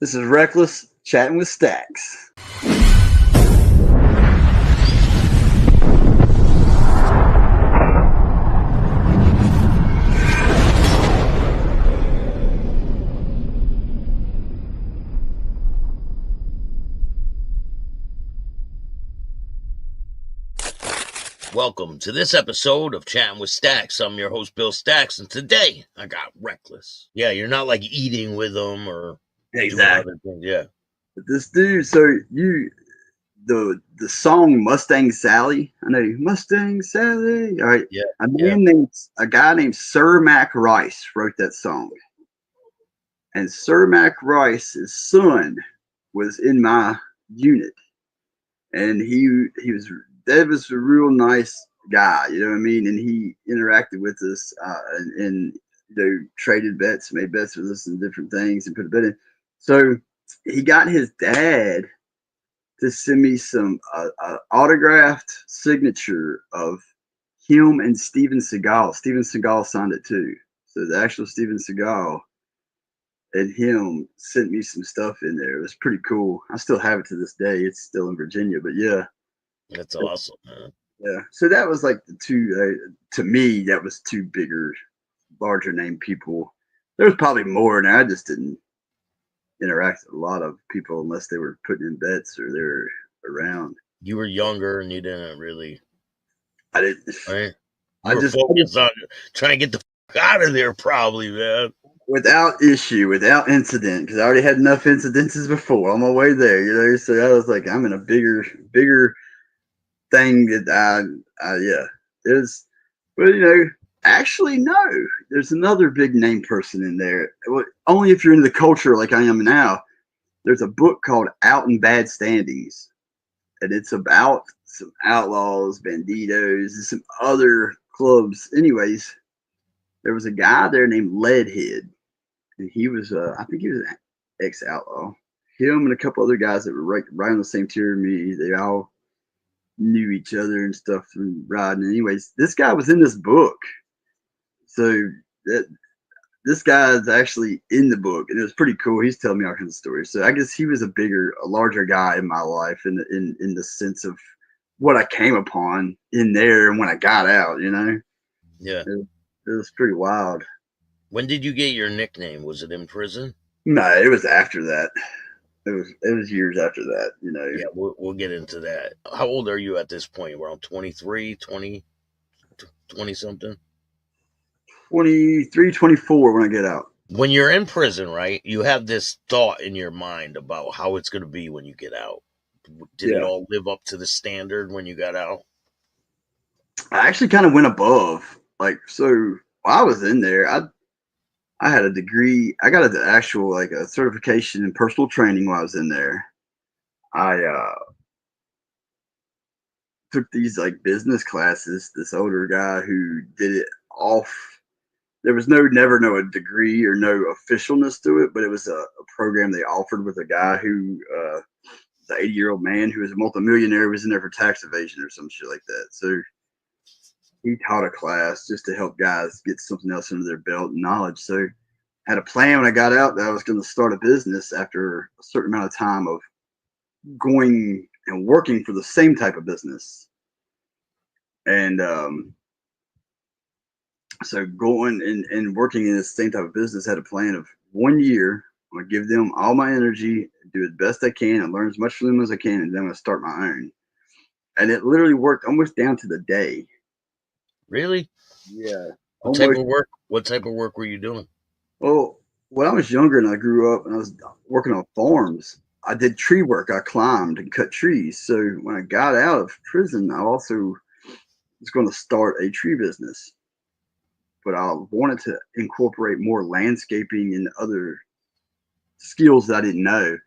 This is Reckless chatting with Staxx. Welcome to this episode of Chatting with Staxx. I'm your host, Bill Staxx, and today I got Reckless. Yeah, you're not like eating with them or doing other things. Yeah. This dude, so the song Mustang Sally. I know Mustang Sally. All right. Yeah. A guy named Sir Mac Rice wrote that song. And Sir Mac Rice's son was in my unit. And he was Dad was a real nice guy, you know what I mean? And he interacted with us and traded bets, made bets with us and different things and put a bet in. So he got his dad to send me some autographed signature of him and Steven Seagal. Steven Seagal signed it too. So the actual Steven Seagal and him sent me some stuff in there. It was pretty cool. I still have it to this day. It's still in Virginia, but yeah. That's awesome, man. Yeah. So that was like the two, to me, that was two bigger, larger name people. There was probably more, and I just didn't interact with a lot of people unless they were putting in bets or they were around. You were younger and you didn't really. I didn't. Right? You were focused on trying to get the fuck out of there, probably, man. Without issue, without incident, because I already had enough incidences before on my way there, So I was like, I'm in a bigger thing that yeah. There's, but actually, no. There's another big name person in there. Only if you're into the culture like I am now. There's a book called Out in Bad Standings, and it's about some outlaws, banditos, and some other clubs. Anyways, there was a guy there named Leadhead, and he was, I think he was an ex-outlaw. Him and a couple other guys that were right on the same tier as me. They all knew each other and stuff from riding. Anyways, this guy was in this book. So this guy is actually in the book, and it was pretty cool. He's telling me all kinds of stories. So I guess he was a larger guy in my life in the sense of what I came upon in there and when I got out, Yeah. It was pretty wild. When did you get your nickname? Was it in prison? No, it was after that. It was years after that, Yeah, we'll get into that. How old are you at this point? Around 23, 20 something? 23, 24 when I get out. When you're in prison, right, you have this thought in your mind about how it's going to be when you get out. Did it all live up to the standard when you got out? I actually kind of went above. So while I was in there, I had a degree. I got an actual a certification in personal training while I was in there. I took these business classes. This older guy who did it off. There was never a degree or no officialness to it, but it was a program they offered with a guy who, the 80-year-old man who was a multimillionaire, was in there for tax evasion or some shit like that. So he taught a class just to help guys get something else under their belt and knowledge. So I had a plan when I got out that I was going to start a business after a certain amount of time of going and working for the same type of business. And so going and working in the same type of business, had a plan of 1 year. I'm going to give them all my energy, do the best I can, and learn as much from them as I can, and then I'm going to start my own. And it literally worked almost down to the day. Really? Yeah. What type of work? What type of work were you doing? Well, when I was younger and I grew up and I was working on farms, I did tree work. I climbed and cut trees. So when I got out of prison, I also was going to start a tree business. But I wanted to incorporate more landscaping and other skills that I didn't know.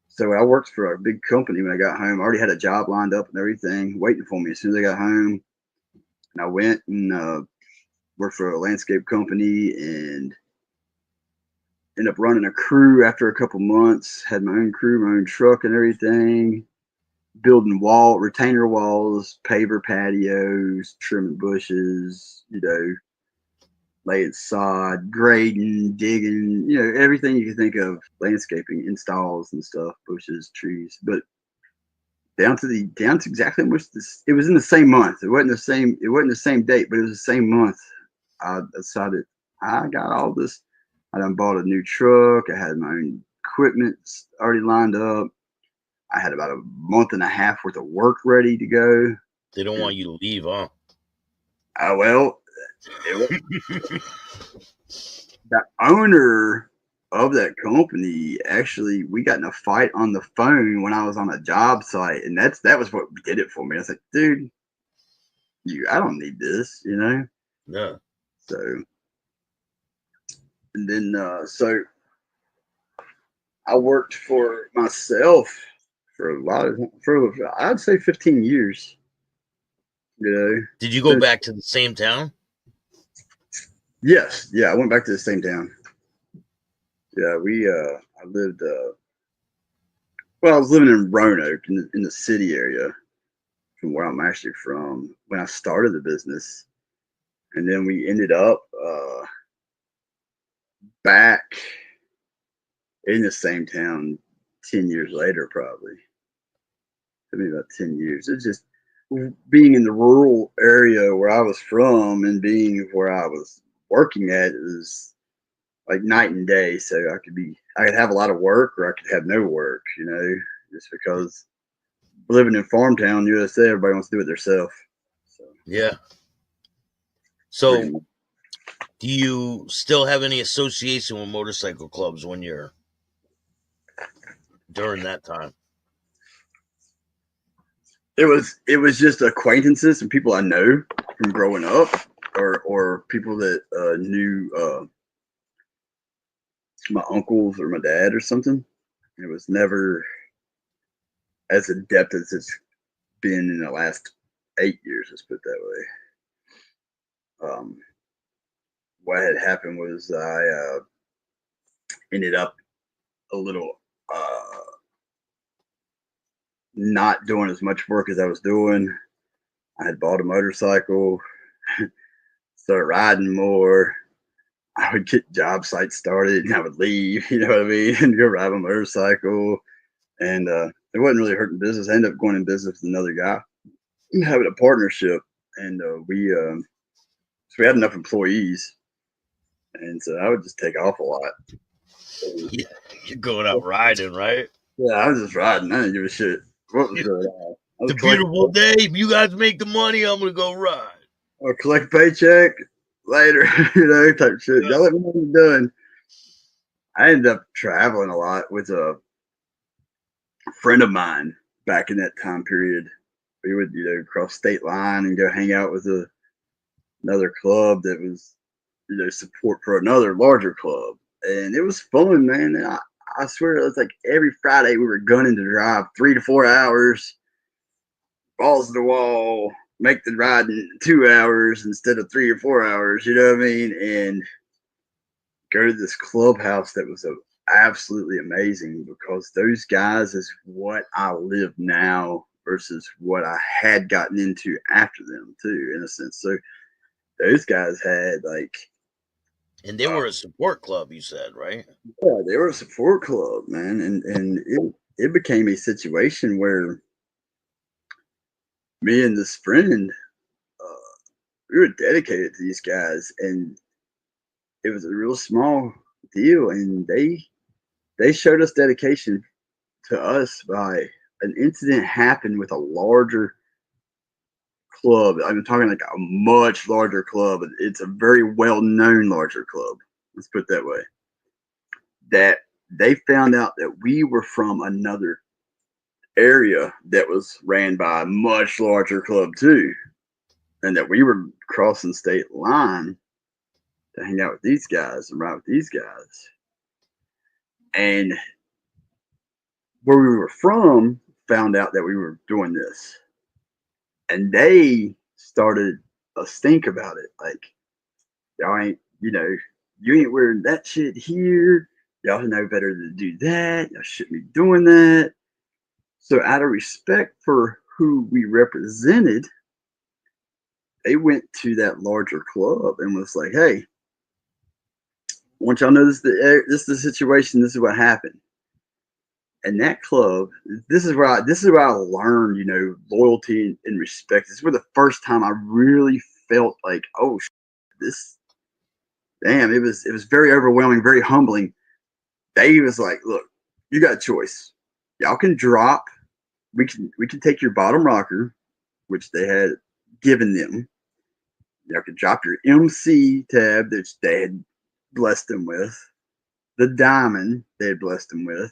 So I worked for a big company when I got home. I already had a job lined up and everything waiting for me as soon as I got home. And I went and worked for a landscape company and ended up running a crew after a couple months. Had my own crew, my own truck and everything. Building retainer walls, paver patios, trimming bushes, laying sod, grading, digging, everything you can think of, landscaping, installs and stuff, bushes, trees, but down to exactly how much this. It was in the same month. It wasn't the same. It wasn't the same date, but it was the same month. I decided I got all this. I done bought a new truck. I had my own equipment already lined up. I had about a month and a half worth of work ready to go. They don't want you to leave, huh? Well, the owner of that company, actually, we got in a fight on the phone when I was on a job site, and that was what did it for me. I was like, dude, I don't need this, Yeah. So, and then I worked for myself for I'd say 15 years. Did you go back to the same town? Yes, yeah, I went back to the same town. Yeah, I lived. Well, I was living in Roanoke in the city area, from where I'm actually from, when I started the business, and then we ended up back in the same town 10 years later, probably. Maybe about 10 years. It's just being in the rural area where I was from and being where I was working at is like night and day. So I could have a lot of work or I could have no work, just because living in farm town, USA, everybody wants to do it themselves. So, yeah. So, do you still have any association with motorcycle clubs when you're during that time? It was just acquaintances and people I know from growing up, or people that knew my uncles or my dad or something. It was never as adept as it's been in the last 8 years. Let's put it that way. What had happened was I ended up a little not doing as much work as I was doing. I had bought a motorcycle, started riding more. I would get job sites started and I would leave, you know what I mean, and go ride my motorcycle. And it wasn't really hurting business. I ended up going in business with another guy and having a partnership. And so we had enough employees. And so I would just take off a lot. Yeah, you're going out riding, right? Yeah, I was just riding. I didn't give a shit what was going on. It's a beautiful day. If you guys make the money, I'm going to go ride. Or collect a paycheck later, type shit. Y'all let me know what you're doing. I ended up traveling a lot with a friend of mine back in that time period. We would, cross state line and go hang out with another club that was, support for another larger club. And it was fun, man. And I swear it was like every Friday we were gunning to drive 3 to 4 hours, balls to the wall, make the ride in 2 hours instead of 3 or 4 hours, you know what I mean? And go to this clubhouse that was absolutely amazing, because those guys is what I live now versus what I had gotten into after them too, in a sense. So those guys had and they were a support club, you said, right? yeah, they were a support club, man, and it became a situation where me and this friend, we were dedicated to these guys, and it was a real small deal, and they showed us dedication to us by an incident happened with a larger club. I'm talking like a much larger club. It's a very well known larger club. Let's put it that way. That they found out that we were from another area that was ran by a much larger club too, and that we were crossing state line to hang out with these guys and ride with these guys. And where we were from found out that we were doing this, and they started a stink about it. Like, y'all ain't, you ain't wearing that shit here. Y'all know better to do that. Y'all shouldn't be doing that. So, out of respect for who we represented, they went to that larger club and was like, hey, want y'all to know this is the situation. This is what happened. And that club, this is where I learned, loyalty and respect. This was the first time I really felt like, oh, this, damn, it was very overwhelming, very humbling. Dave was like, look, you got a choice. Y'all can drop. We can take your bottom rocker, which they had given them. Y'all can drop your MC tab that they had blessed them with, the diamond they had blessed them with,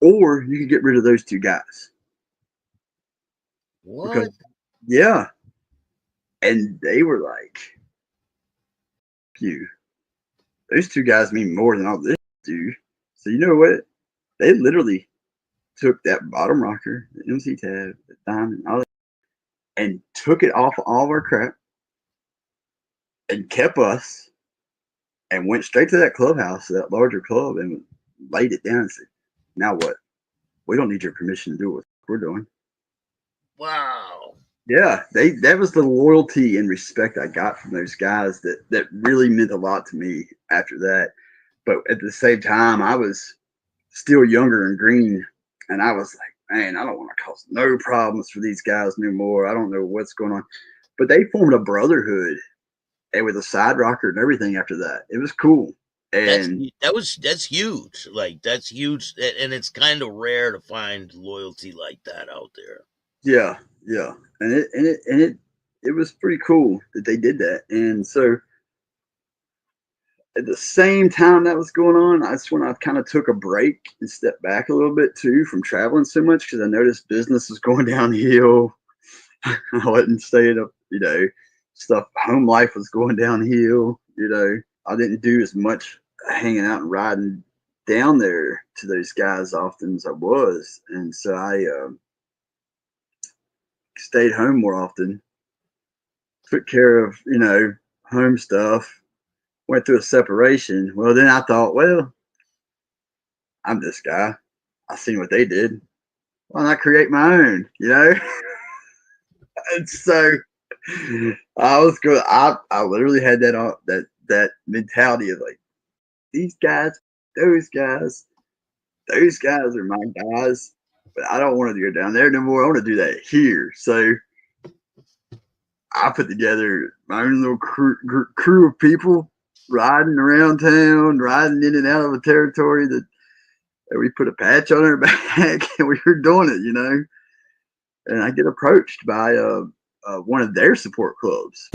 or you could get rid of those two guys. What? Because, yeah. And they were like, you. Those two guys mean more than all this, dude. So you know what? They literally took that bottom rocker, the MC tab, the diamond, all that, and took it off all of our crap and kept us and went straight to that clubhouse, that larger club, and laid it down and said, now what? We don't need your permission to do what we're doing. Wow. Yeah, that was the loyalty and respect I got from those guys that really meant a lot to me after that. But at the same time, I was still younger and green, and I was like, man, I don't want to cause no problems for these guys no more. I don't know what's going on. But they formed a brotherhood and with a side rocker and everything after that. It was cool. And That's huge. Like, that's huge, and it's kind of rare to find loyalty like that out there. yeah, yeah. And it was pretty cool that they did that. And so at the same time that was going on, that's when I kind of took a break and stepped back a little bit too from traveling so much because I noticed business was going downhill. I wasn't staying up, stuff. Home life was going downhill. I didn't do as much hanging out and riding down there to those guys often as I was, and so I stayed home more often. Took care of home stuff. Went through a separation. Well, then I thought, well, I'm this guy. I seen what they did. Why not create my own? And so I was good. I literally had that mentality of like these guys, those guys, those guys are my guys, but I don't want to go down there no more. I want to do that here. So I put together my own little crew of people riding around town, riding in and out of a territory that we put a patch on our back and we were doing it, And I get approached by one of their support clubs.